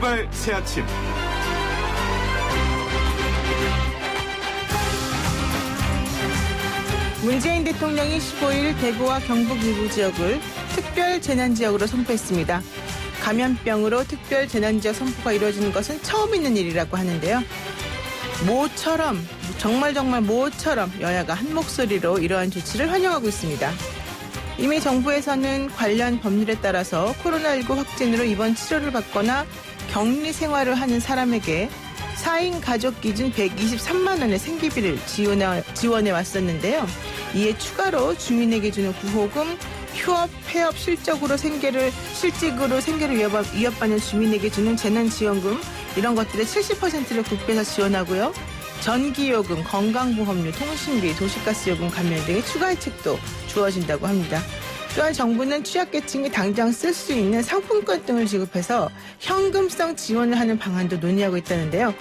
출발 새아침. 문재인 대통령이 15일 대구와 경북 일부 지역을 특별재난지역으로 선포했습니다. 감염병으로 특별재난지역 선포가 이루어지는 것은 처음 있는 일이라고 하는데요. 모처럼 정말 모처럼 여야가 한 목소리로 이러한 조치를 환영하고 있습니다. 이미 정부에서는 관련 법률에 따라서 코로나19 확진으로 입원 치료를 받거나 격리 생활을 하는 사람에게 4인 가족 기준 123만 원의 생계비를 지원해 왔었는데요. 이에 추가로 주민에게 주는 구호금, 휴업, 폐업, 실직으로 생계를 위협받는 주민에게 주는 재난지원금 이런 것들의 70%를 국회에서 지원하고요. 전기요금, 건강보험료, 통신비, 도시가스요금 감면 등의 추가 혜택도 주어진다고 합니다. 또한 정부는 취약계층이 당장 쓸 수 있는 상품권 등을 지급해서 현금성 지원을 하는 방안도 논의하고 있다는데요.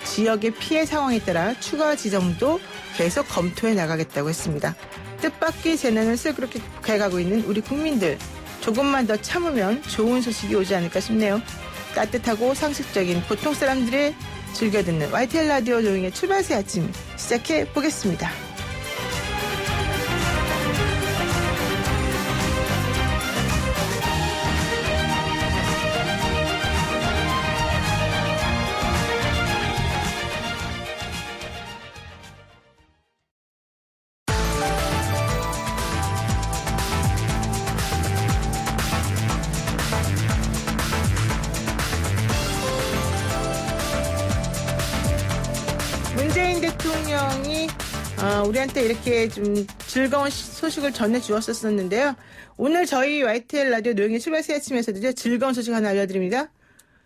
지역의 피해 상황에 따라 추가 지정도 계속 검토해 나가겠다고 했습니다. 뜻밖의 재난을 슬그럽게 극복해가고 있는 우리 국민들, 조금만 더 참으면 좋은 소식이 오지 않을까 싶네요. 따뜻하고 상식적인 보통 사람들의 즐겨 듣는 YTN 라디오 조용의 출발새 아침 시작해 보겠습니다. 문재인 대통령이 우리한테 이렇게 좀 즐거운 소식을 전해주었었는데요. 오늘 저희 YTN 라디오 노영의 출발새 아침에서도 즐거운 소식 하나 알려드립니다.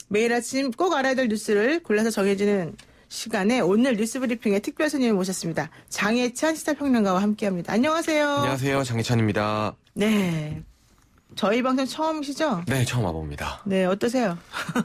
매일 아침 꼭 알아야 될 뉴스를 골라서 정해지는 시간에 오늘 뉴스브리핑에 특별 손님을 모셨습니다. 장혜찬 시사평론가와 함께합니다. 안녕하세요. 안녕하세요. 장혜찬입니다. 네. 저희 방송 처음이시죠? 네, 처음 와봅니다. 네, 어떠세요?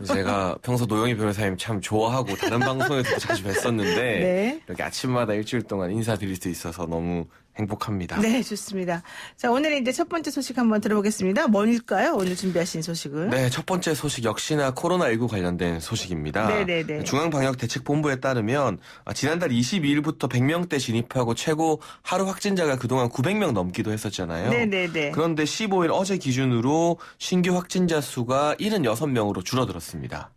제가 평소 노영희 변호사님 참 좋아하고 다른 방송에서도 자주 뵀었는데 네. 이렇게 아침마다 일주일 동안 인사드릴 수 있어서 너무 행복합니다. 네, 좋습니다. 자, 오늘은 이제 첫 번째 소식 한번 들어보겠습니다. 뭘까요? 오늘 준비하신 소식은? 네, 첫 번째 소식 역시나 코로나19 관련된 소식입니다. 네네네. 중앙방역대책본부에 따르면 지난달 22일부터 100명대 진입하고 최고 하루 확진자가 그동안 900명 넘기도 했었잖아요. 네네네. 그런데 15일 어제 기준으로 신규 확진자 수가 76명으로 줄어들었습니다.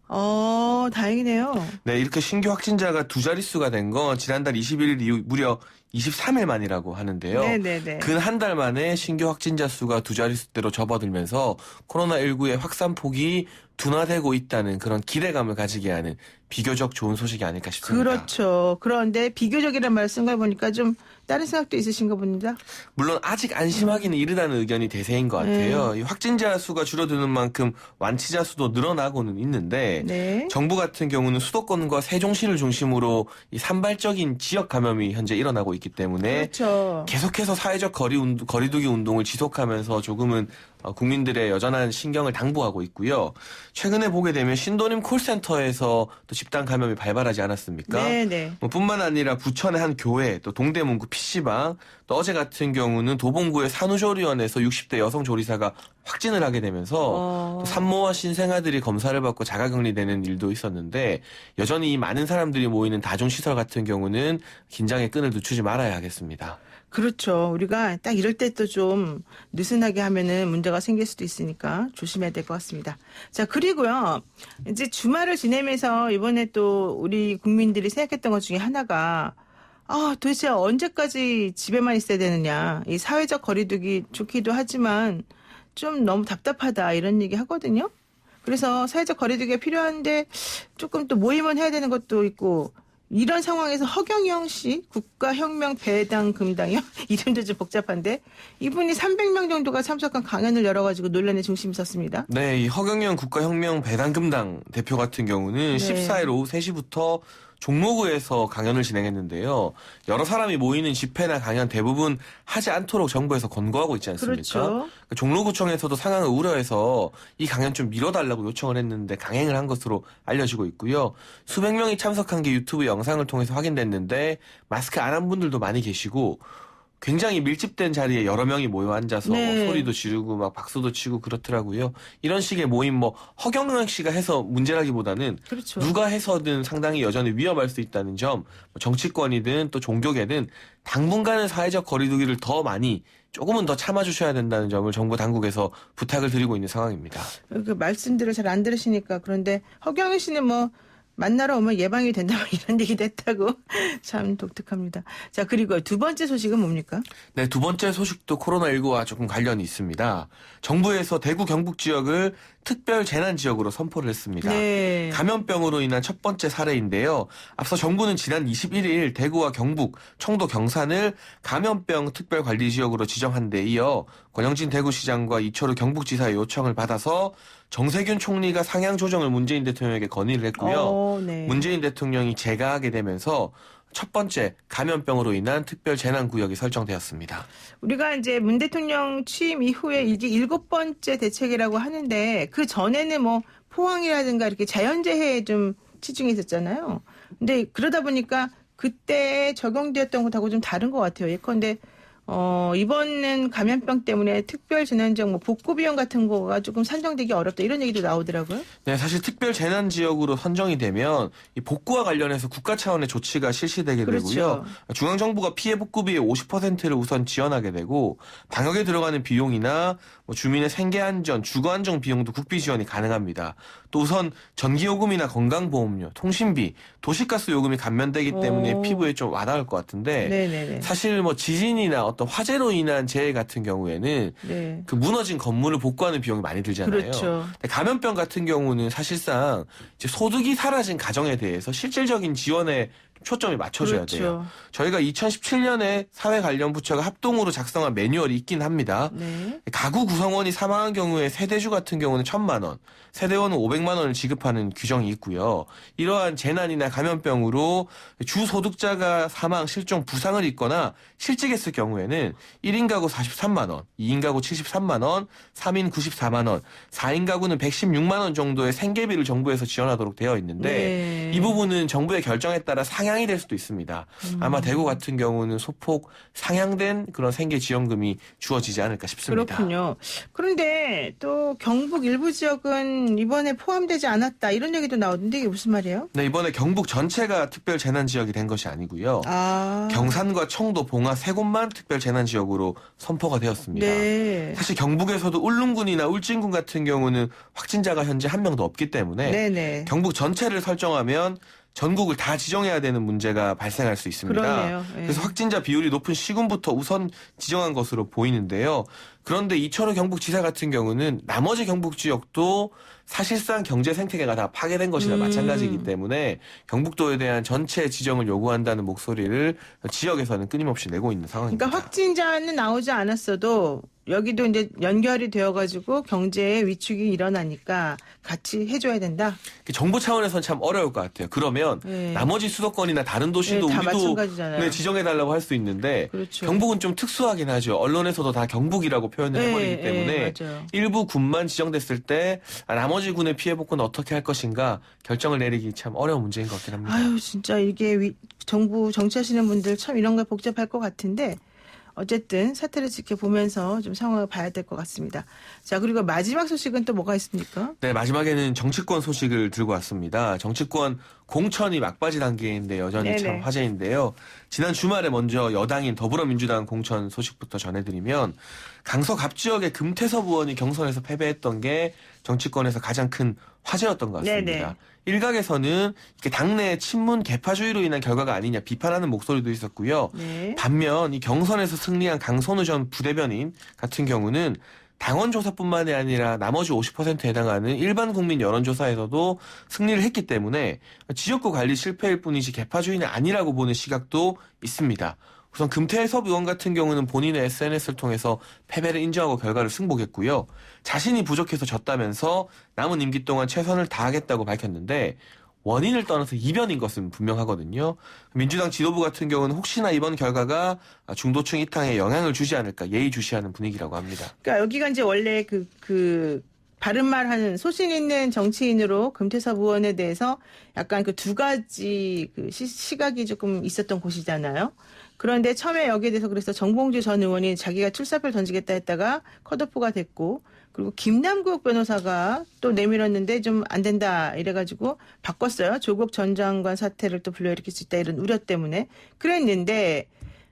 다행이네요. 네, 이렇게 신규 확진자가 두 자릿수가 된 건 지난달 21일 이후 무려 23일 만이라고 하는데요. 네네네. 근 한 달 만에 신규 확진자 수가 두 자릿수대로 접어들면서 코로나19의 확산폭이 둔화되고 있다는 그런 기대감을 가지게 하는 비교적 좋은 소식이 아닐까 싶습니다. 그렇죠. 그런데 비교적이라는 말을 쓴 걸 보니까 좀 다른 생각도 있으신가 봅니다. 물론 아직 안심하기는 이르다는 의견이 대세인 것 같아요. 이 확진자 수가 줄어드는 만큼 완치자 수도 늘어나고는 있는데 네. 정부 같은 경우는 수도권과 세종시를 중심으로 이 산발적인 지역 감염이 현재 일어나고 있기 때문에 그렇죠. 계속해서 사회적 거리두기 운동을 지속하면서 조금은 국민들의 여전한 신경을 당부하고 있고요. 최근에 보게 되면 신도림 콜센터에서 또 집단 감염이 발발하지 않았습니까? 네네. 뿐만 아니라 부천의 한 교회, 또 동대문구 PC방, 또 어제 같은 경우는 도봉구의 산후조리원에서 60대 여성 조리사가 확진을 하게 되면서 또 산모와 신생아들이 검사를 받고 자가격리되는 일도 있었는데 여전히 이 많은 사람들이 모이는 다중시설 같은 경우는 긴장의 끈을 늦추지 말아야 하겠습니다. 그렇죠. 우리가 딱 이럴 때 또 좀 느슨하게 하면은 문제가 생길 수도 있으니까 조심해야 될 것 같습니다. 자, 그리고요. 이제 주말을 지내면서 이번에 또 우리 국민들이 생각했던 것 중에 하나가 도대체 언제까지 집에만 있어야 되느냐. 이 사회적 거리두기 좋기도 하지만 좀 너무 답답하다 이런 얘기 하거든요. 그래서 사회적 거리두기가 필요한데 조금 또 모임은 해야 되는 것도 있고 이런 상황에서 허경영 씨 국가혁명 배당 금당이요? 이름도 좀 복잡한데 이분이 300명 정도가 참석한 강연을 열어가지고 논란의 중심이 섰습니다. 네, 이 허경영 국가혁명 배당 금당 대표 같은 경우는 14일 오후 3시부터 종로구에서 강연을 진행했는데요. 여러 사람이 모이는 집회나 강연 대부분 하지 않도록 정부에서 권고하고 있지 않습니까? 그렇죠. 종로구청에서도 상황을 우려해서 이 강연 좀 미뤄달라고 요청을 했는데 강행을 한 것으로 알려지고 있고요. 수백 명이 참석한 게 유튜브 영상을 통해서 확인됐는데 마스크 안 한 분들도 많이 계시고 굉장히 밀집된 자리에 여러 명이 모여 앉아서 네. 뭐 소리도 지르고 막 박수도 치고 그렇더라고요. 이런 식의 모임 뭐 허경영 씨가 해서 문제라기보다는 그렇죠. 누가 해서든 상당히 여전히 위험할 수 있다는 점, 뭐 정치권이든 또 종교계든 당분간은 사회적 거리두기를 더 많이 조금은 더 참아주셔야 된다는 점을 정부 당국에서 부탁을 드리고 있는 상황입니다. 그 말씀들을 잘 안 들으시니까. 그런데 허경영 씨는 뭐 만나러 오면 예방이 된다 이런 얘기도 했다고. 참 독특합니다. 자, 그리고 두 번째 소식은 뭡니까? 네, 두 번째 소식도 코로나19와 조금 관련이 있습니다. 정부에서 대구 경북 지역을 특별 재난 지역으로 선포를 했습니다. 네. 감염병으로 인한 첫 번째 사례인데요. 앞서 정부는 지난 21일 대구와 경북, 청도 경산을 감염병 특별관리지역으로 지정한 데 이어 권영진 대구시장과 이철우 경북지사의 요청을 받아서 정세균 총리가 상향 조정을 문재인 대통령에게 건의를 했고요. 네. 문재인 대통령이 재가하게 되면서 첫 번째 감염병으로 인한 특별 재난구역이 설정되었습니다. 우리가 이제 문 대통령 취임 이후에 이게 7번째 대책이라고 하는데 그 전에는 뭐 포항이라든가 이렇게 자연재해에 좀 치중해 있었잖아요. 근데 그러다 보니까 그때 적용되었던 것하고 좀 다른 것 같아요. 예컨대 이번은 감염병 때문에 특별 재난지역 뭐 복구 비용 같은 거가 조금 산정되기 어렵다 이런 얘기도 나오더라고요. 네, 사실 특별 재난 지역으로 선정이 되면 이 복구와 관련해서 국가 차원의 조치가 실시되게 그렇죠. 되고요. 중앙 정부가 피해 복구비의 50%를 우선 지원하게 되고 방역에 들어가는 비용이나 뭐 주민의 생계 안전, 주거 안정 비용도 국비 지원이 가능합니다. 또 우선 전기요금이나 건강보험료, 통신비, 도시가스 요금이 감면되기 때문에 피부에 좀 와닿을 것 같은데 네네네. 사실 뭐 지진이나 어떤 화재로 인한 재해 같은 경우에는 네. 그 무너진 건물을 복구하는 비용이 많이 들잖아요. 그렇죠. 근데 감염병 같은 경우는 사실상 이제 소득이 사라진 가정에 대해서 실질적인 지원에 초점이 맞춰져야 그렇죠. 돼요. 저희가 2017년에 사회 관련 부처가 합동으로 작성한 매뉴얼이 있긴 합니다. 네. 가구 구성원이 사망한 경우에 세대주 같은 경우는 1,000만 원, 세대원은 500만 원을 지급하는 규정이 있고요. 이러한 재난이나 감염병으로 주 소득자가 사망, 실종, 부상을 입거나 실직했을 경우에는 1인 가구 43만 원, 2인 가구 73만 원, 3인 94만 원, 4인 가구는 116만 원 정도의 생계비를 정부에서 지원하도록 되어 있는데 네. 이 부분은 정부의 결정에 따라 상향이 될 수도 있습니다. 아마 대구 같은 경우는 소폭 상향된 그런 생계 지원금이 주어지지 않을까 싶습니다. 그렇군요. 그런데 또 경북 일부 지역은 이번에 포함되지 않았다 이런 얘기도 나오는데 이게 무슨 말이에요? 네, 이번에 경북 전체가 특별 재난 지역이 된 것이 아니고요. 경산과 청도, 봉화 세 곳만 특별 재난 지역으로 선포가 되었습니다. 네. 사실 경북에서도 울릉군이나 울진군 같은 경우는 확진자가 현재 한 명도 없기 때문에 네네. 경북 전체를 설정하면 전국을 다 지정해야 되는 문제가 발생할 수 있습니다. 그러네요. 예. 그래서 확진자 비율이 높은 시군부터 우선 지정한 것으로 보이는데요. 그런데 이철우 경북지사 같은 경우는 나머지 경북 지역도 사실상 경제 생태계가 다 파괴된 것이나 마찬가지이기 때문에 경북도에 대한 전체 지정을 요구한다는 목소리를 지역에서는 끊임없이 내고 있는 상황입니다. 그러니까 확진자는 나오지 않았어도 여기도 이제 연결이 되어가지고 경제에 위축이 일어나니까 같이 해줘야 된다. 정부 차원에서는 참 어려울 것 같아요. 그러면 네. 나머지 수도권이나 다른 도시도 네, 다 우리도 마찬가지잖아요. 네, 지정해달라고 할 수 있는데 그렇죠. 경북은 좀 특수하긴 하죠. 언론에서도 다 경북이라고 표현을 해버리기 때문에 맞아요. 일부 군만 지정됐을 때 나머지 군의 피해 복구는 어떻게 할 것인가 결정을 내리기 참 어려운 문제인 것 같긴 합니다. 아유 진짜 이게 정부 정치하시는 분들 참 이런 거 복잡할 것 같은데 어쨌든 사태를 지켜보면서 좀 상황을 봐야 될 것 같습니다. 자, 그리고 마지막 소식은 또 뭐가 있습니까? 네, 마지막에는 정치권 소식을 들고 왔습니다. 정치권 공천이 막바지 단계인데 여전히 네네. 참 화제인데요. 지난 주말에 먼저 여당인 더불어민주당 공천 소식부터 전해드리면 강서 갑 지역의 금태섭 의원이 경선에서 패배했던 게 정치권에서 가장 큰 화제였던 것 같습니다. 네네. 일각에서는 이렇게 당내 친문 개파주의로 인한 결과가 아니냐 비판하는 목소리도 있었고요. 네. 반면 이 경선에서 승리한 강선우 전 부대변인 같은 경우는 당원 조사뿐만이 아니라 나머지 50%에 해당하는 일반 국민 여론조사에서도 승리를 했기 때문에 지역구 관리 실패일 뿐이지 개파주의는 아니라고 보는 시각도 있습니다. 우선 금태섭 의원 같은 경우는 본인의 SNS를 통해서 패배를 인정하고 결과를 승복했고요. 자신이 부족해서 졌다면서 남은 임기 동안 최선을 다하겠다고 밝혔는데 원인을 떠나서 이변인 것은 분명하거든요. 민주당 지도부 같은 경우는 혹시나 이번 결과가 중도층 이탕에 영향을 주지 않을까 예의주시하는 분위기라고 합니다. 그러니까 여기가 이제 원래 그 바른말하는 소신 있는 정치인으로 금태섭 의원에 대해서 약간 그 두 가지 그 시각이 조금 있었던 곳이잖아요. 그런데 처음에 여기에 대해서 그래서 정봉주 전 의원이 자기가 출사표를 던지겠다 했다가 컷오프가 됐고 그리고 김남국 변호사가 또 내밀었는데 좀 안 된다 이래가지고 바꿨어요. 조국 전 장관 사태를 또 불러일으킬 수 있다 이런 우려 때문에 그랬는데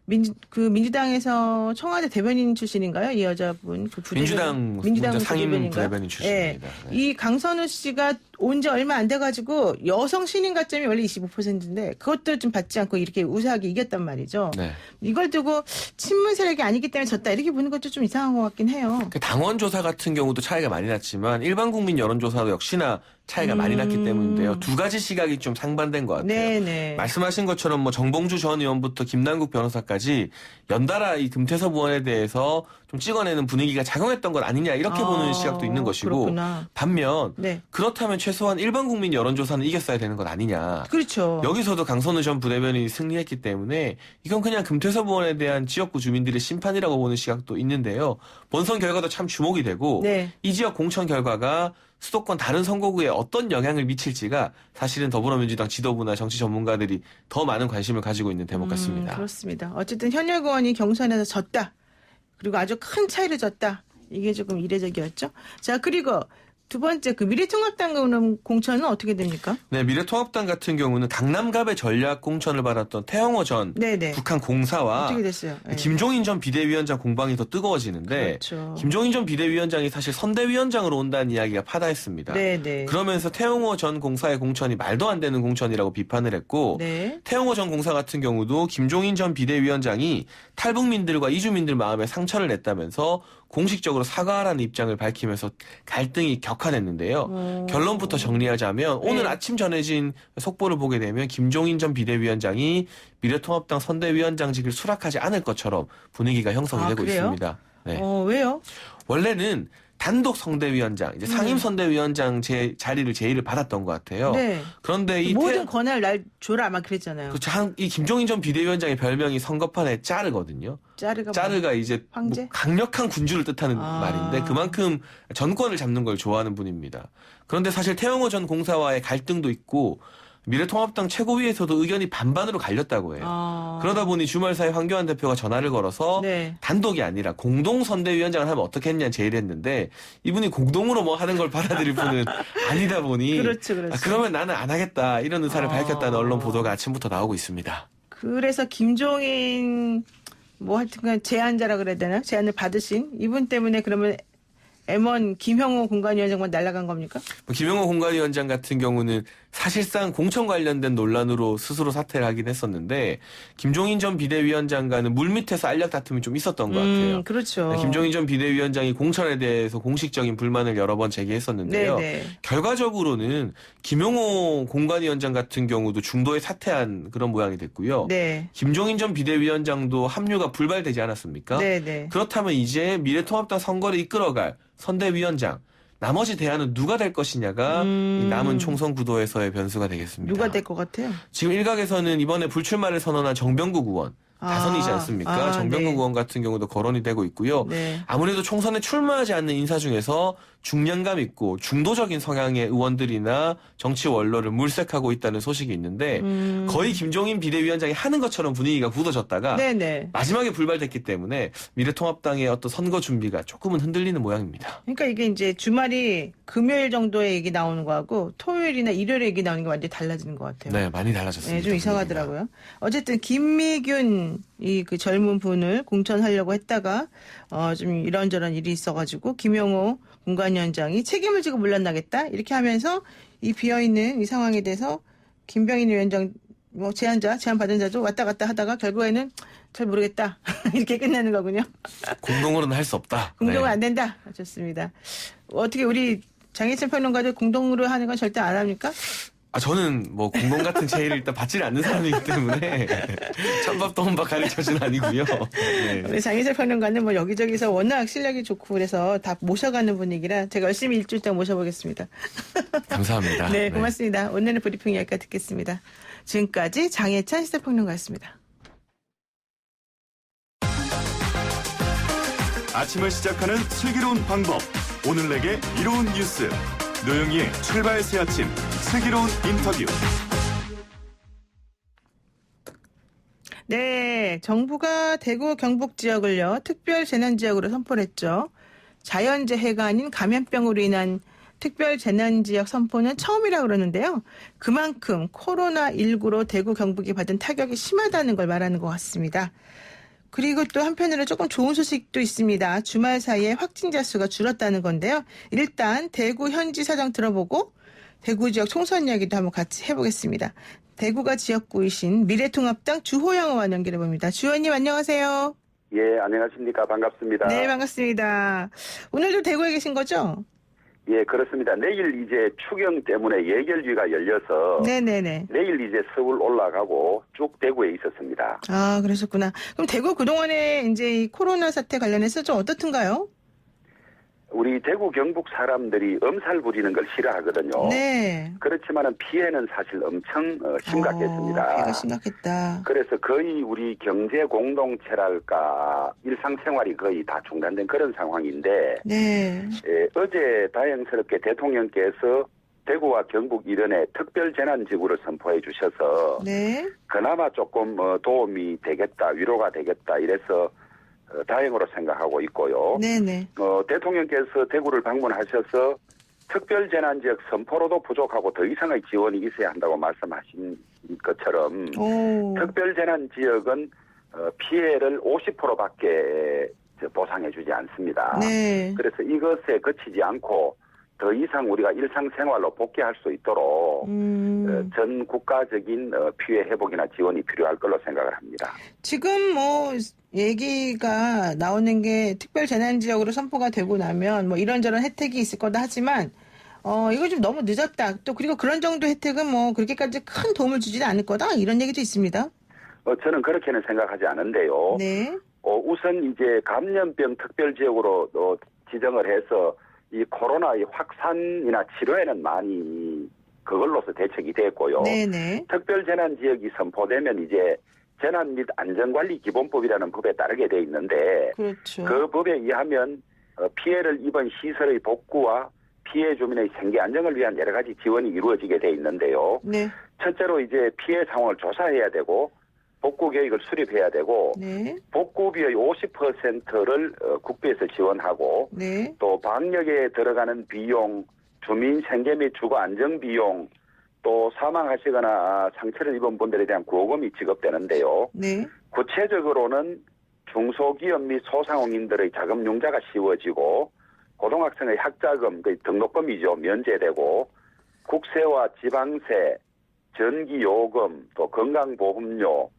민주당에서 청와대 대변인 출신인가요? 이 여자분. 민주당 상임 부대변인 출신입니다. 네. 이 강선우 씨가 온 지 얼마 안 돼가지고 여성 신인 가점이 원래 25%인데 그것도 좀 받지 않고 이렇게 우세하게 이겼단 말이죠. 네. 이걸 두고 친문 세력이 아니기 때문에 졌다 이렇게 보는 것도 좀 이상한 것 같긴 해요. 그 당원 조사 같은 경우도 차이가 많이 났지만 일반 국민 여론조사도 역시나 차이가 많이 났기 때문인데요. 두 가지 시각이 좀 상반된 것 같아요. 네네. 말씀하신 것처럼 뭐 정봉주 전 의원부터 김남국 변호사까지 연달아 이 금태섭 의원에 대해서 좀 찍어내는 분위기가 작용했던 것 아니냐 이렇게 보는 시각도 있는 것이고 그렇구나. 반면 네. 그렇다면 최소한 일반 국민 여론조사는 이겼어야 되는 것 아니냐. 그렇죠. 여기서도 강선우 전 부대변인이 승리했기 때문에 이건 그냥 금태섭 의원에 대한 지역구 주민들의 심판이라고 보는 시각도 있는데요. 본선 결과도 참 주목이 되고 네. 이 지역 공천 결과가 수도권 다른 선거구에 어떤 영향을 미칠지가 사실은 더불어민주당 지도부나 정치 전문가들이 더 많은 관심을 가지고 있는 대목 같습니다. 그렇습니다. 어쨌든 현역 의원이 경선에서 졌다. 그리고 아주 큰 차이로 졌다. 이게 조금 이례적이었죠. 자, 그리고 두 번째 미래통합당 공천은 어떻게 됩니까? 네, 미래통합당 같은 경우는 강남갑의 전략 공천을 받았던 태영호 전 네네. 북한 공사와 어떻게 됐어요? 네. 김종인 전 비대위원장 공방이 더 뜨거워지는데 그렇죠. 김종인 전 비대위원장이 사실 선대위원장으로 온다는 이야기가 파다했습니다. 네네. 그러면서 태영호 전 공사의 공천이 말도 안 되는 공천이라고 비판을 했고 네. 태영호 전 공사 같은 경우도 김종인 전 비대위원장이 탈북민들과 이주민들 마음에 상처를 냈다면서 공식적으로 사과하라는 입장을 밝히면서 갈등이 격화됐는데요. 결론부터 정리하자면 오늘 네. 아침 전해진 속보를 보게 되면 김종인 전 비대위원장이 미래통합당 선대위원장직을 수락하지 않을 것처럼 분위기가 형성이 되고 그래요? 있습니다. 네. 왜요? 원래는 단독 선대위원장, 이제 상임 선대위원장 자리를 제의를 받았던 것 같아요. 네. 그런데 이 모든 권한을 날 줘라 막 그랬잖아요. 그렇죠. 이 김종인 전 비대위원장의 별명이 선거판에 짜르거든요. 짜르가 이제 황제? 뭐 강력한 군주를 뜻하는 말인데 그만큼 정권을 잡는 걸 좋아하는 분입니다. 그런데 사실 태영호 전 공사와의 갈등도 있고 미래통합당 최고위에서도 의견이 반반으로 갈렸다고 해요. 그러다 보니 주말 사이 황교안 대표가 전화를 걸어서 네. 단독이 아니라 공동 선대위원장을 하면 어떻겠냐 제의를 했는데 이분이 공동으로 뭐 하는 걸 받아들일 분은 아니다 보니 그렇죠. 그러면 나는 안 하겠다 이런 의사를 밝혔다는 언론 보도가 아침부터 나오고 있습니다. 그래서 김종인 뭐 하여튼간 제안자라 그래야 되나? 제안을 받으신 이분 때문에 그러면 M1 김형호 공관위원장만 날아간 겁니까? 김영호 공관위원장 같은 경우는 사실상 공천 관련된 논란으로 스스로 사퇴를 하긴 했었는데 김종인 전 비대위원장과는 물밑에서 알력 다툼이 좀 있었던 것 같아요. 그렇죠. 김종인 전 비대위원장이 공천에 대해서 공식적인 불만을 여러 번 제기했었는데요. 네네. 결과적으로는 김용호 공관위원장 같은 경우도 중도에 사퇴한 그런 모양이 됐고요. 네. 김종인 전 비대위원장도 합류가 불발되지 않았습니까? 네네. 그렇다면 이제 미래통합당 선거를 이끌어갈 선대위원장 나머지 대안은 누가 될 것이냐가 이 남은 총선 구도에서의 변수가 되겠습니다. 누가 될 것 같아요? 지금 일각에서는 이번에 불출마를 선언한 정병국 의원 다선이지 않습니까? 정병국 네. 의원 같은 경우도 거론이 되고 있고요. 네. 아무래도 총선에 출마하지 않는 인사 중에서 중량감 있고 중도적인 성향의 의원들이나 정치 원로를 물색하고 있다는 소식이 있는데 거의 김종인 비대위원장이 하는 것처럼 분위기가 굳어졌다가 네네. 마지막에 불발됐기 때문에 미래통합당의 어떤 선거 준비가 조금은 흔들리는 모양입니다. 그러니까 이게 이제 주말이 금요일 정도의 얘기 나오는 거하고 토요일이나 일요일에 얘기 나오는 게 완전히 달라지는 것 같아요. 네, 많이 달라졌습니다. 네, 좀 이상하더라고요. 어쨌든 김미균 이 그 젊은 분을 공천하려고 했다가 좀 이런저런 일이 있어가지고 김용호 공관위원장이 책임을 지고 물러나겠다 이렇게 하면서 이 비어있는 이 상황에 대해서 김병인 위원장 뭐 제안 받은 자도 왔다 갔다 하다가 결국에는 잘 모르겠다 이렇게 끝나는 거군요. 공동으로는 할 수 없다. 공동은 네. 안 된다. 좋습니다. 어떻게 우리 장혜찬 평론가들 공동으로 하는 건 절대 안 합니까? 저는 뭐 공동 같은 제의를 일단 받지를 않는 사람이기 때문에 찬밥도 혼밥 가르쳐준 아니고요. 네. 우리 장혜철 평론가는 뭐 여기저기서 워낙 실력이 좋고 그래서 다 모셔가는 분위기라 제가 열심히 일주일 동안 모셔보겠습니다. 감사합니다. 네, 고맙습니다. 오늘의 브리핑 여기까지 듣겠습니다. 지금까지 장혜찬 시사평론가였습니다. 아침을 시작하는 슬기로운 방법. 오늘 내게 이로운 뉴스. 노영희의 출발 새 아침 슬기로운 인터뷰. 네, 정부가 대구 경북 지역을요, 특별 재난 지역으로 선포를 했죠. 자연재해가 아닌 감염병으로 인한 특별 재난 지역 선포는 처음이라 그러는데요. 그만큼 코로나19로 대구 경북이 받은 타격이 심하다는 걸 말하는 것 같습니다. 그리고 또 한편으로 조금 좋은 소식도 있습니다. 주말 사이에 확진자 수가 줄었다는 건데요. 일단 대구 현지 사정 들어보고 대구 지역 총선 이야기도 한번 같이 해보겠습니다. 대구가 지역구이신 미래통합당 주호영 의원 연결해봅니다. 주 의원님 안녕하세요. 예, 안녕하십니까. 반갑습니다. 네, 반갑습니다. 오늘도 대구에 계신 거죠? 예, 그렇습니다. 내일 이제 추경 때문에 예결위가 열려서 네네네. 내일 이제 서울 올라가고 쭉 대구에 있었습니다. 아, 그러셨구나. 그럼 대구 그동안에 이제 이 코로나 사태 관련해서 좀 어떻든가요? 우리 대구 경북 사람들이 엄살 부리는 걸 싫어하거든요. 네. 그렇지만은 피해는 사실 엄청 심각했습니다. 피해가 심각했다. 그래서 거의 우리 경제 공동체랄까 일상생활이 거의 다 중단된 그런 상황인데 네. 어제 다행스럽게 대통령께서 대구와 경북 이런에 특별재난지구를 선포해 주셔서 네. 그나마 조금 도움이 되겠다, 위로가 되겠다 이래서 다행으로 생각하고 있고요. 네네. 대통령께서 대구를 방문하셔서 특별재난지역 선포로도 부족하고 더 이상의 지원이 있어야 한다고 말씀하신 것처럼 오. 특별재난지역은 피해를 50%밖에 보상해 주지 않습니다. 네. 그래서 이것에 그치지 않고 더 이상 우리가 일상생활로 복귀할 수 있도록 전 국가적인 피해 회복이나 지원이 필요할 걸로 생각을 합니다. 지금 뭐 얘기가 나오는 게 특별재난지역으로 선포가 되고 나면 뭐 이런저런 혜택이 있을 거다 하지만 이거 좀 너무 늦었다. 또 그리고 그런 정도 혜택은 뭐 그렇게까지 큰 도움을 주지는 않을 거다. 이런 얘기도 있습니다. 저는 그렇게는 생각하지 않은데요. 네. 우선 이제 감염병 특별지역으로 지정을 해서 이 코로나의 확산이나 치료에는 많이 그걸로서 대책이 됐고요. 네네. 특별재난지역이 선포되면 이제 재난 및 안전관리기본법이라는 법에 따르게 돼 있는데 그렇죠. 그 법에 의하면 피해를 입은 시설의 복구와 피해 주민의 생계 안정을 위한 여러 가지 지원이 이루어지게 돼 있는데요. 네. 첫째로 이제 피해 상황을 조사해야 되고 복구 계획을 수립해야 되고 네. 복구비의 50%를 국비에서 지원하고 네. 또 방역에 들어가는 비용, 주민 생계 및 주거 안정 비용, 또 사망하시거나 상처를 입은 분들에 대한 구호금이 지급되는데요. 네. 구체적으로는 중소기업 및 소상공인들의 자금 융자가 쉬워지고 고등학생의 학자금, 그 등록금이죠, 면제되고 국세와 지방세, 전기요금, 또 건강보험료,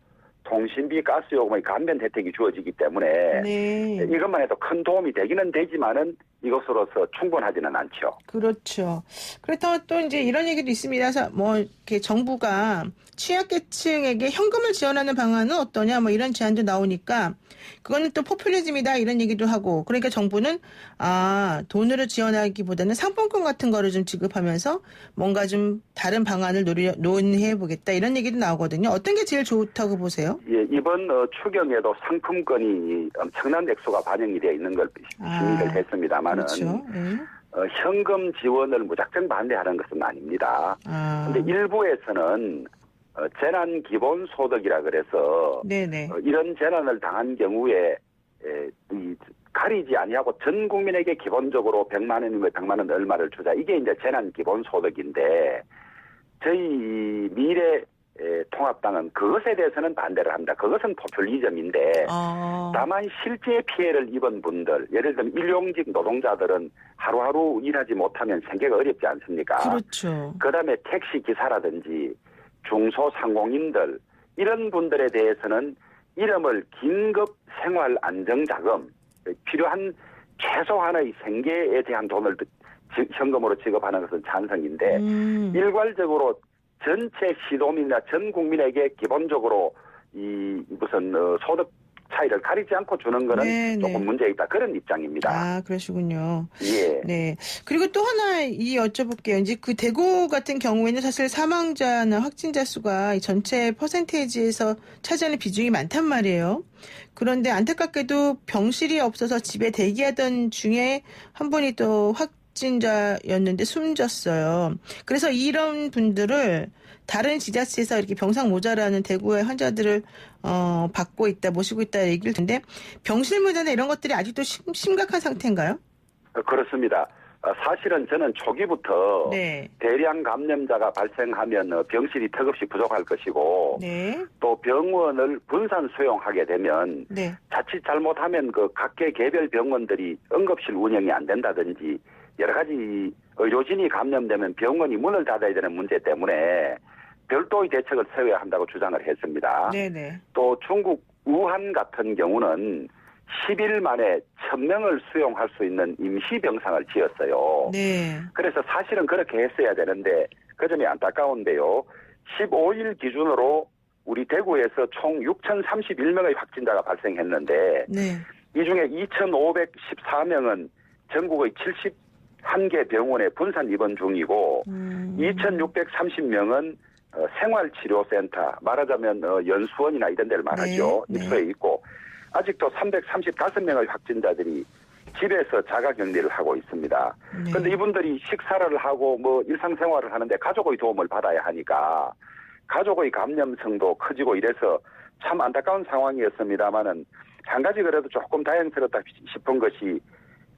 통신비, 가스요금의 감면 혜택이 주어지기 때문에 네. 이것만 해도 큰 도움이 되기는 되지만은 이것으로서 충분하지는 않죠. 그렇죠. 그렇다면 또 이제 이런 얘기도 있습니다. 그래서 뭐 이렇게 정부가 취약계층에게 현금을 지원하는 방안은 어떠냐 뭐 이런 제안도 나오니까 그거는 또 포퓰리즘이다 이런 얘기도 하고 그러니까 정부는 돈으로 지원하기보다는 상품권 같은 거를 좀 지급하면서 뭔가 좀 다른 방안을 논의해 보겠다 이런 얘기도 나오거든요. 어떤 게 제일 좋다고 보세요? 예, 이번 추경에도 상품권이 엄청난 액수가 반영이 되어 있는 걸 심의를 했습니다만은 그렇죠. 현금 지원을 무작정 반대하는 것은 아닙니다. 그런데 일부에서는 재난 기본소득이라 그래서 네네. 이런 재난을 당한 경우에 가리지 아니하고 전 국민에게 기본적으로 100만 원이면 100만 원 얼마를 주자. 이게 이제 재난 기본소득인데 저희 미래 통합당은 그것에 대해서는 반대를 합니다. 그것은 포퓰리즘인데 다만 실제 피해를 입은 분들, 예를 들면 일용직 노동자들은 하루하루 일하지 못하면 생계가 어렵지 않습니까? 그렇죠. 그다음에 택시 기사라든지 중소상공인들 이런 분들에 대해서는 이름을 긴급 생활 안정자금 필요한 최소한의 생계에 대한 돈을 현금으로 지급하는 것은 찬성인데 일괄적으로 전체 시도민이나 전 국민에게 기본적으로 이 무슨 소득 차이를 가리지 않고 주는 거는 네네. 조금 문제 있다 그런 입장입니다. 아, 그러시군요. 예. 네. 그리고 또 하나 여쭤볼게요. 이제 그 대구 같은 경우에는 사실 사망자나 확진자 수가 전체 퍼센테이지에서 차지하는 비중이 많단 말이에요. 그런데 안타깝게도 병실이 없어서 집에 대기하던 중에 한 분이 또 확진자였는데 숨졌어요. 그래서 이런 분들을 다른 지자체에서 이렇게 병상 모자라는 대구의 환자들을 받고 있다, 모시고 있다 얘기를 듣는데 병실 문제나 이런 것들이 아직도 심각한 상태인가요? 그렇습니다. 사실은 저는 초기부터 네. 대량 감염자가 발생하면 병실이 턱없이 부족할 것이고 네. 또 병원을 분산 수용하게 되면 네. 자칫 잘못하면 그 각계 개별 병원들이 응급실 운영이 안 된다든지 여러 가지 의료진이 감염되면 병원이 문을 닫아야 되는 문제 때문에 별도의 대책을 세워야 한다고 주장을 했습니다. 네네. 또 중국 우한 같은 경우는 10일 만에 1000명을 수용할 수 있는 임시병상을 지었어요. 네. 그래서 사실은 그렇게 했어야 되는데 그 점이 안타까운데요. 15일 기준으로 우리 대구에서 총 6,031명의 확진자가 발생했는데 네. 이 중에 2,514명은 전국의 71개 병원에 분산 입원 중이고 2,630명은 생활치료센터 말하자면 연수원이나 이런 데를 말하죠. 네. 입소해 있고 아직도 335명의 확진자들이 집에서 자가격리를 하고 있습니다. 네. 그런데 이분들이 식사를 하고 뭐 일상생활을 하는데 가족의 도움을 받아야 하니까 가족의 감염성도 커지고 이래서 참 안타까운 상황이었습니다만은 한 가지 그래도 조금 다행스럽다 싶은 것이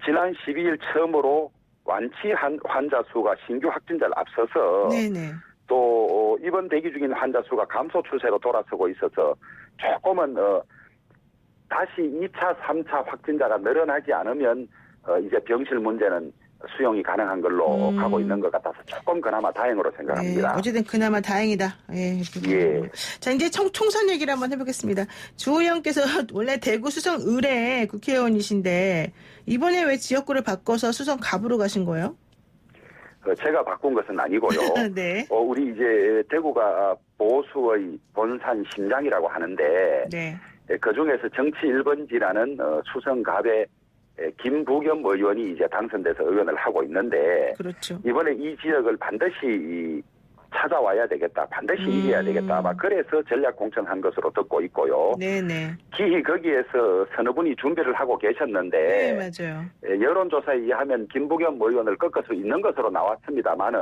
지난 12일 처음으로 완치한 환자 수가 신규 확진자를 앞서서 네네. 또 입원 대기 중인 환자 수가 감소 추세로 돌아서고 있어서 조금은 다시 2차, 3차 확진자가 늘어나지 않으면 이제 병실 문제는 수용이 가능한 걸로 가고 있는 것 같아서 조금 그나마 다행으로 생각합니다. 네, 어쨌든 그나마 다행이다. 예. 예. 자, 이제 총선 얘기를 한번 해보겠습니다. 주호영께서 원래 대구 수성 의뢰 국회의원이신데 이번에 왜 지역구를 바꿔서 수성 갑으로 가신 거예요? 제가 바꾼 것은 아니고요. 네. 우리 이제 대구가 보수의 본산 심장이라고 하는데 네. 그 중에서 정치 1번지라는 수성갑의 김부겸 의원이 이제 당선돼서 의원을 하고 있는데 그렇죠. 이번에 이 지역을 반드시 찾아와야 되겠다. 반드시 이겨야 되겠다. 아마 그래서 전략 공천한 것으로 듣고 있고요. 네네. 기히 거기에서 서너 분이 준비를 하고 계셨는데 네, 맞아요. 여론조사에 의하면 김부겸 의원을 꺾을 수 있는 것으로 나왔습니다만은